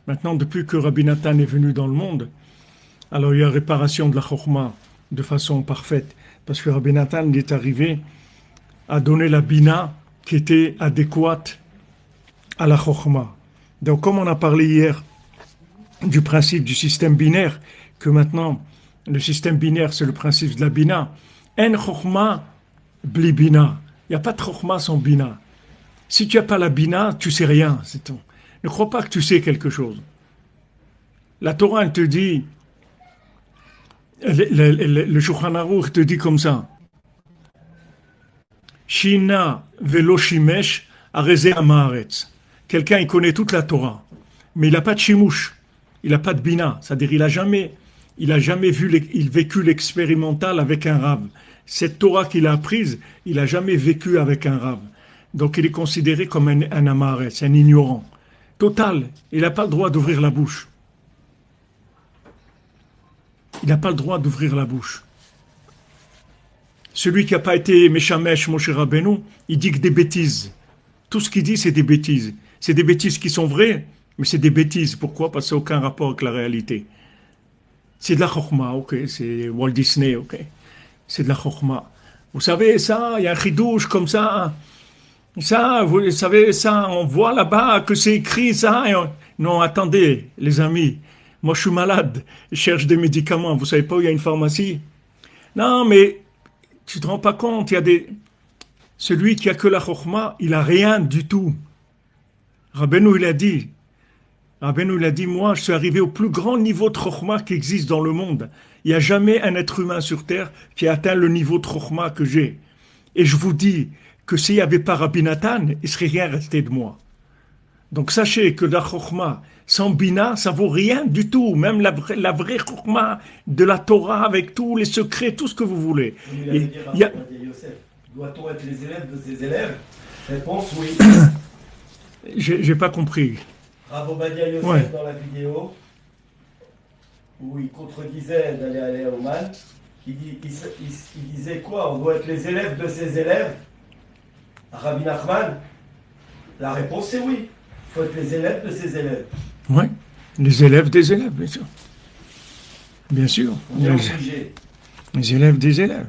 Maintenant, depuis que Rabbi Nathan est venu dans le monde, alors il y a réparation de la Chokhmah de façon parfaite. Parce que Rabbi Nathan est arrivé à donner la Bina qui était adéquate à la Chokhmah. Donc, comme on a parlé hier du principe du système binaire, que maintenant, le système binaire, c'est le principe de la Bina. En Chokhmah bli Bina. Il n'y a pas de Chokhmah sans Bina. Si tu n'as pas la Bina, tu sais rien, c'est tout. Ne crois pas que tu sais quelque chose. La Torah, elle te dit, le Shulchan Aruch te dit comme ça, Shina velo shimesh areze amaretz. Quelqu'un, il connaît toute la Torah, mais il n'a pas de shimouch, il n'a pas de bina. C'est-à-dire, il a jamais vécu l'expérimental avec un rave. Cette Torah qu'il a apprise, il n'a jamais vécu avec un rave. Donc, il est considéré comme un amaretz, un ignorant. Total, il n'a pas le droit d'ouvrir la bouche. Il n'a pas le droit d'ouvrir la bouche. Celui qui n'a pas été Meshamesh Moshe Rabbeinu, il dit que des bêtises. Tout ce qu'il dit, c'est des bêtises. C'est des bêtises qui sont vraies, mais c'est des bêtises. Pourquoi? Parce que ça n'a aucun rapport avec la réalité. C'est de la chokhmah, ok. C'est Walt Disney, ok. C'est de la chokhmah. Vous savez, ça, il y a un chidouche comme ça. Ça, vous savez, ça, on voit là-bas que c'est écrit, ça. Non, attendez, les amis. Moi, je suis malade. Je cherche des médicaments. Vous savez pas où il y a une pharmacie? Non, mais tu te rends pas compte. Il y a celui qui a que la chokhmah, il a rien du tout. Rabbeinu, il a dit, moi, je suis arrivé au plus grand niveau de chokhmah qui existe dans le monde. Il n'y a jamais un être humain sur terre qui a atteint le niveau de chokhmah que j'ai. Et je vous dis que s'il n'y avait pas Rabbi Nathan, il ne serait rien resté de moi. Donc sachez que la chokhmah sans bina, ça vaut rien du tout. Même la vraie chokhmah de la Torah avec tous les secrets, tout ce que vous voulez. Doit-on être les élèves de ses élèves? Réponse oui. J'ai pas compris. Rav Ovadia Yosef dans la vidéo où il contredisait d'aller à Oman, il disait quoi? On doit être les élèves de ses élèves? Rabbi Nachman, la réponse c'est oui. Il faut être les élèves de ses élèves. Oui, les élèves des élèves, bien sûr. Bien sûr. Les élèves des élèves.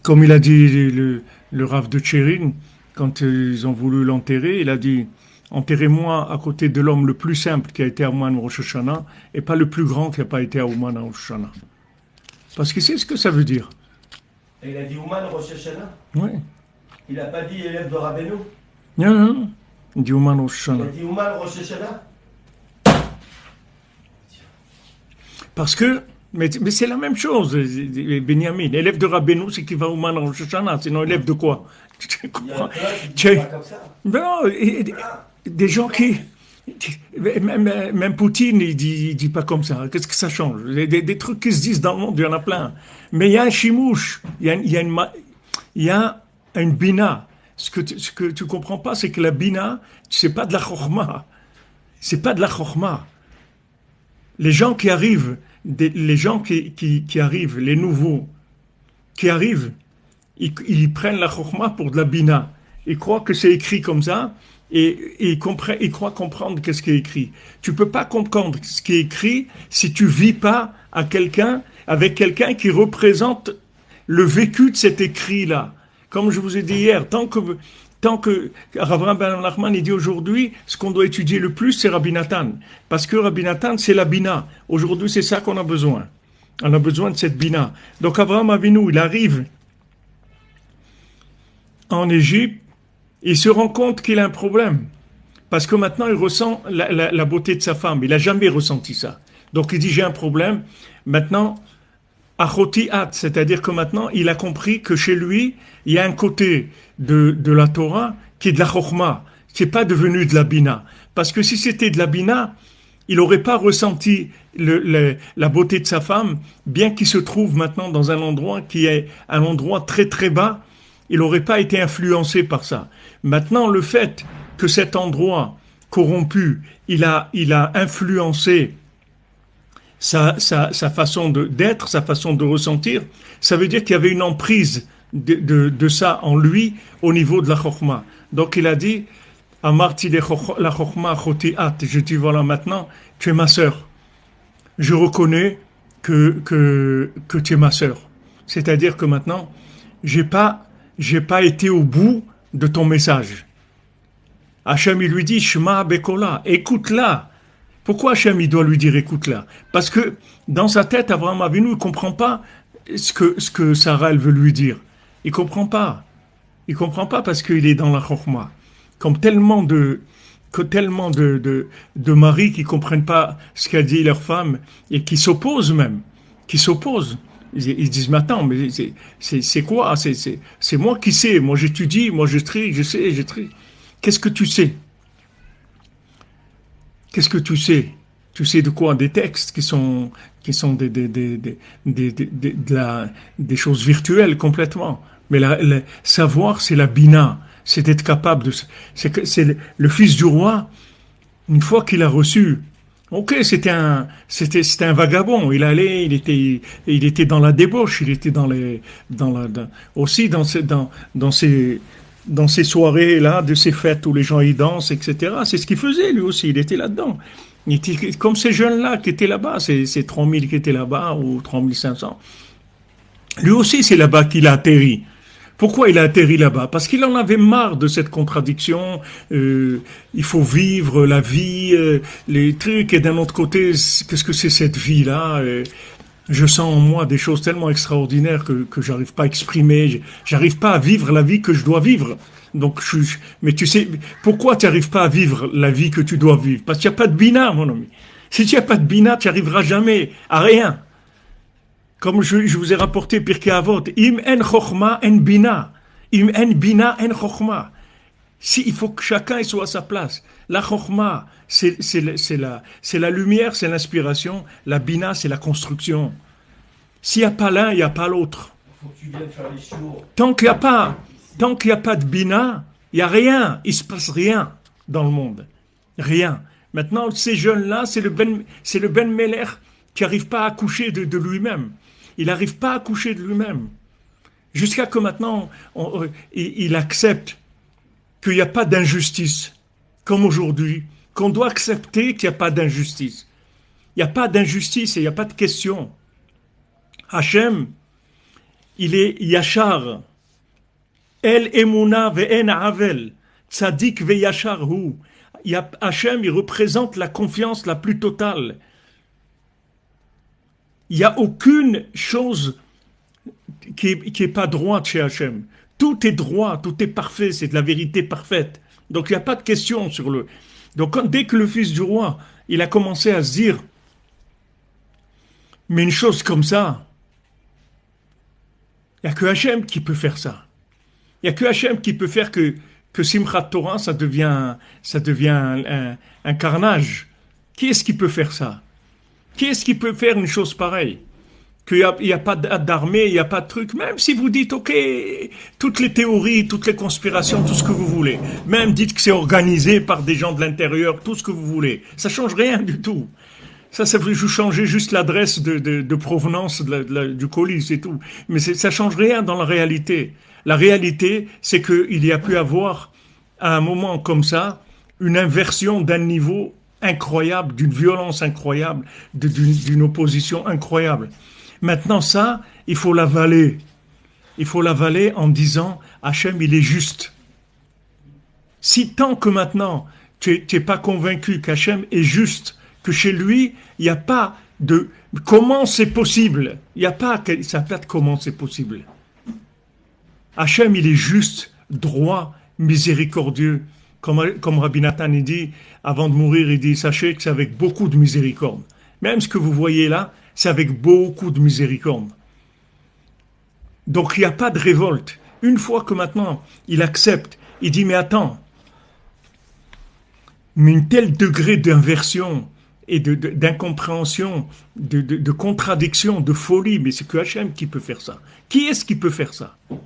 Comme il a dit le Rav de Tchérin, quand ils ont voulu l'enterrer, il a dit « Enterrez-moi à côté de l'homme le plus simple qui a été à Ouman Rosh Hashanah et pas le plus grand qui n'a pas été à Ouman Rosh Hashanah. » Parce qu'il sait ce que ça veut dire. Et il a dit Ouman Rosh Hashanah? Oui. Il n'a pas dit élève de Rabbeinu? Non. Il dit Ouman Rosh Hashanah. Il a dit Ouman Rosh Hashanah? Parce que, mais c'est la même chose, Benjamin. Élève de Rabbeinu, c'est qui va au Ouman Rosh Hashanah. Sinon, élève de quoi? Tu comprends? Non, des gens qui... Même Poutine, il dit pas comme ça. Qu'est-ce que ça change? Des trucs qui se disent dans le monde, il y en a plein. Mais il y a un chimouche, il y a une bina. Ce que tu comprends pas, c'est que la bina, c'est pas de la chokhmah. C'est pas de la chokhmah. Les gens qui arrivent, qui arrivent, les nouveaux, qui arrivent, ils prennent la chokhmah pour de la bina. Ils croient que c'est écrit comme ça, et ils croient comprendre qu'est-ce qui est écrit. Tu peux pas comprendre ce qui est écrit si tu vis pas avec quelqu'un qui représente le vécu de cet écrit-là. Comme je vous ai dit hier, tant que Rav Ben Nachman il dit aujourd'hui, ce qu'on doit étudier le plus, c'est Rabbi Nathan. Parce que Rabbi Nathan, c'est la bina. Aujourd'hui, c'est ça qu'on a besoin. On a besoin de cette bina. Donc Avraham Avinu, il arrive en Égypte, il se rend compte qu'il a un problème. Parce que maintenant, il ressent la beauté de sa femme. Il n'a jamais ressenti ça. Donc il dit, j'ai un problème. Maintenant, Achoti at, c'est-à-dire que maintenant, il a compris que chez lui, il y a un côté de la Torah qui est de la chokhmah, qui n'est pas devenu de la bina. Parce que si c'était de la bina, il n'aurait pas ressenti la beauté de sa femme, bien qu'il se trouve maintenant dans un endroit qui est un endroit très très bas, il n'aurait pas été influencé par ça. Maintenant, le fait que cet endroit corrompu, il a influencé sa façon d'être, sa façon de ressentir, ça veut dire qu'il y avait une emprise de ça en lui au niveau de la chokhmah. Donc il a dit, Amarti la chokhma chotiat. Je dis voilà maintenant, tu es ma sœur. Je reconnais que tu es ma sœur. C'est-à-dire que maintenant, j'ai pas été au bout de ton message. Hachem, il lui dit, Shema Bekola, écoute-la. Pourquoi Hachem, il doit lui dire écoute-la? Parce que dans sa tête, Abraham Avinu, il ne comprend pas ce que Sarah, elle veut lui dire. Il ne comprend pas. Il ne comprend pas parce qu'il est dans la chokhma. Comme tellement de maris qui ne comprennent pas ce qu'a dit leur femme et qui s'opposent même. Qui s'opposent. Ils disent, mais attends, mais c'est quoi? C'est moi qui sais. Moi, j'étudie, moi, je trie, je sais, je trie. Qu'est-ce que tu sais? Qu'est-ce que tu sais? Tu sais de quoi? Des textes qui sont des choses virtuelles complètement. Mais savoir, c'est la bina. C'est d'être capable de... C'est le fils du roi, une fois qu'il a reçu... Ok, c'était un vagabond. Il était dans la débauche. Il était aussi dans ces soirées-là, de ces fêtes où les gens y dansent, etc. C'est ce qu'il faisait, lui aussi. Il était là-dedans. Il était comme ces jeunes-là qui étaient là-bas, ces 3000 qui étaient là-bas, ou 3500. Lui aussi, c'est là-bas qu'il a atterri. Pourquoi il a atterri là-bas? Parce qu'il en avait marre de cette contradiction. Il faut vivre la vie, les trucs, et d'un autre côté, qu'est-ce que c'est cette vie-là? Je sens en moi des choses tellement extraordinaires que j'arrive pas à exprimer. J'arrive pas à vivre la vie que je dois vivre. Donc, mais tu sais, pourquoi tu n'arrives pas à vivre la vie que tu dois vivre? Parce qu'il n'y a pas de bina, mon ami. Si tu n'as pas de bina, tu n'arriveras jamais à rien. Comme je vous ai rapporté Pirkei Avot, im en chokhma en bina, im en bina en chokhma. Si il faut que chacun soit à sa place. La chokhma, c'est la lumière, c'est l'inspiration. La bina, c'est la construction. S'il n'y a pas l'un, il n'y a pas l'autre. Tant qu'il n'y a pas de bina, il n'y a rien. Il ne se passe rien dans le monde. Rien. Maintenant, ces jeunes-là, c'est le Ben Meler qui n'arrive pas à accoucher de lui-même. Il n'arrive pas à accoucher de lui-même. Jusqu'à que maintenant, il accepte qu'il n'y a pas d'injustice, comme aujourd'hui, qu'on doit accepter qu'il n'y a pas d'injustice. Il n'y a pas d'injustice et il n'y a pas de question. Hachem, il est Yachar. El Emuna ve'en Avel. Tzadik ve'yachar hu. Hachem, il représente la confiance la plus totale. Il n'y a aucune chose qui est pas droite chez Hachem. Tout est droit, tout est parfait, c'est de la vérité parfaite. Donc il n'y a pas de question sur le... Donc dès que le fils du roi, il a commencé à se dire, mais une chose comme ça, il n'y a que Hachem qui peut faire ça. Il n'y a que Hachem qui peut faire que Simchat Torah, ça devient un carnage. Qui est-ce qui peut faire ça? Qui est-ce qui peut faire une chose pareille? Qu'il n'y a pas d'armée, il n'y a pas de truc. Même si vous dites, ok, toutes les théories, toutes les conspirations, tout ce que vous voulez. Même dites que c'est organisé par des gens de l'intérieur, tout ce que vous voulez. Ça ne change rien du tout. Ça veut changer juste l'adresse de provenance du colis, c'est tout. Mais ça ne change rien dans la réalité. La réalité, c'est qu'il y a pu avoir, à un moment comme ça, une inversion d'un niveau incroyable, d'une violence incroyable, d'une opposition incroyable. Maintenant, ça, il faut l'avaler. Il faut l'avaler en disant, Hachem, il est juste. Si tant que maintenant, tu n'es pas convaincu qu'Hachem est juste, que chez lui, il n'y a pas de comment c'est possible. Il n'y a pas, ça n'a pas de comment c'est possible. Hachem, il est juste, droit, miséricordieux. Comme Rabbi Nathan il dit, avant de mourir, il dit, sachez que c'est avec beaucoup de miséricorde. Même ce que vous voyez là, c'est avec beaucoup de miséricorde. Donc il n'y a pas de révolte. Une fois que maintenant, il accepte, il dit, mais attends, mais un tel degré d'inversion et d'incompréhension, de contradiction, de folie, mais c'est que Hachem qui peut faire ça. Qui est-ce qui peut faire ça? Il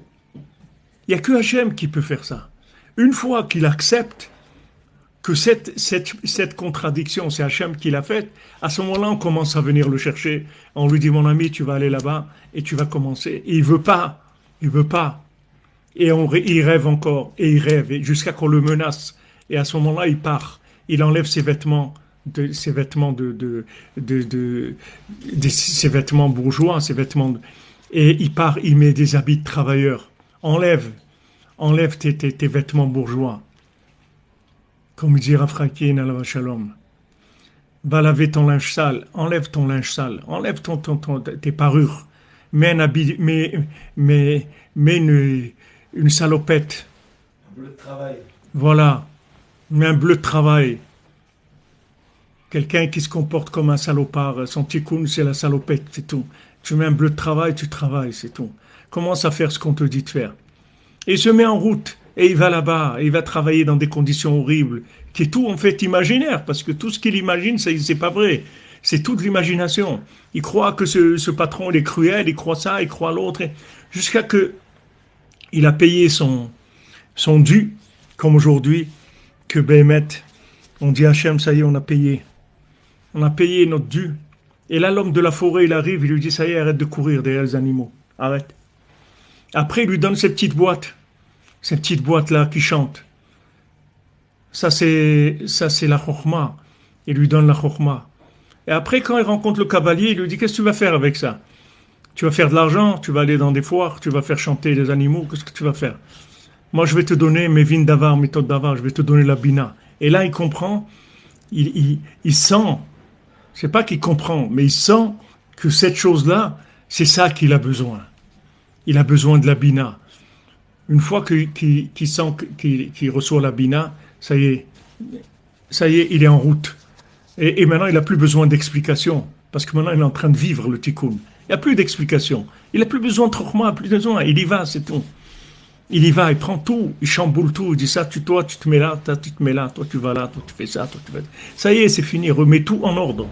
n'y a que Hachem qui peut faire ça. Une fois qu'il accepte que cette contradiction, c'est Hachem qui l'a faite, à ce moment-là, on commence à venir le chercher. On lui dit, mon ami, tu vas aller là-bas et tu vas commencer. Et il veut pas. Et il rêve encore, et il rêve, jusqu'à qu'on le menace. Et à ce moment-là, il part. Il enlève ses vêtements, ses vêtements bourgeois, et il part, il met des habits de travailleur. Enlève tes vêtements bourgeois. Comme dit Rafrakin à la Shalom. Va laver ton linge sale, enlève ton linge sale, enlève tes parures, mets un habit, mets une salopette. Un bleu de travail. Voilà, mets un bleu de travail. Quelqu'un qui se comporte comme un salopard, son tikkun c'est la salopette, c'est tout. Tu mets un bleu de travail, tu travailles, c'est tout. Commence à faire ce qu'on te dit de faire. Et il se met en route, et il va là-bas, et il va travailler dans des conditions horribles, qui est tout en fait imaginaire, parce que tout ce qu'il imagine, c'est pas vrai. C'est toute l'imagination. Il croit que ce patron, il est cruel, il croit ça, il croit l'autre, jusqu'à que il a payé son dû, comme aujourd'hui, que Béhémet, on dit Hachem, ça y est, on a payé. On a payé notre dû. Et là, l'homme de la forêt, il arrive, il lui dit, ça y est, arrête de courir derrière les animaux. Arrête. Après, il lui donne ces petites boîtes-là qui chantent. Ça, c'est la chokhma. Il lui donne la chokhma. Et après, quand il rencontre le cavalier, il lui dit, qu'est-ce que tu vas faire avec ça? Tu vas faire de l'argent, tu vas aller dans des foires, tu vas faire chanter les animaux, qu'est-ce que tu vas faire? Moi, je vais te donner mes vins d'avar, méthode d'avar, je vais te donner la bina. Et là, il comprend, il sent, c'est pas qu'il comprend, mais il sent que cette chose-là, c'est ça qu'il a besoin. Il a besoin de la bina. Une fois qu'il sent qu'il reçoit la bina, ça y est, il est en route. Et maintenant, il n'a plus besoin d'explication, parce que maintenant, il est en train de vivre le tikkun. Il n'y a plus d'explication. Il n'a plus besoin de trochma, plus besoin. Il y va, c'est tout. Il y va, il prend tout, il chamboule tout, il dit ça, toi, tu te mets là, toi, tu te mets là, toi, tu vas là, toi, tu fais ça, toi, tu fais ça. Ça y est, c'est fini, il remet tout en ordre.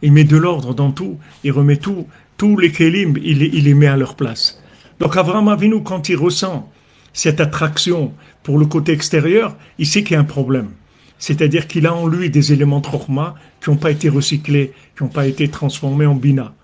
Il met de l'ordre dans tout, il remet tout, tous les kélim, il les met à leur place. Donc, Avraham Avinu, quand il ressent cette attraction pour le côté extérieur, il sait qu'il y a un problème. C'est-à-dire qu'il a en lui des éléments de chokhma qui n'ont pas été recyclés, qui n'ont pas été transformés en bina.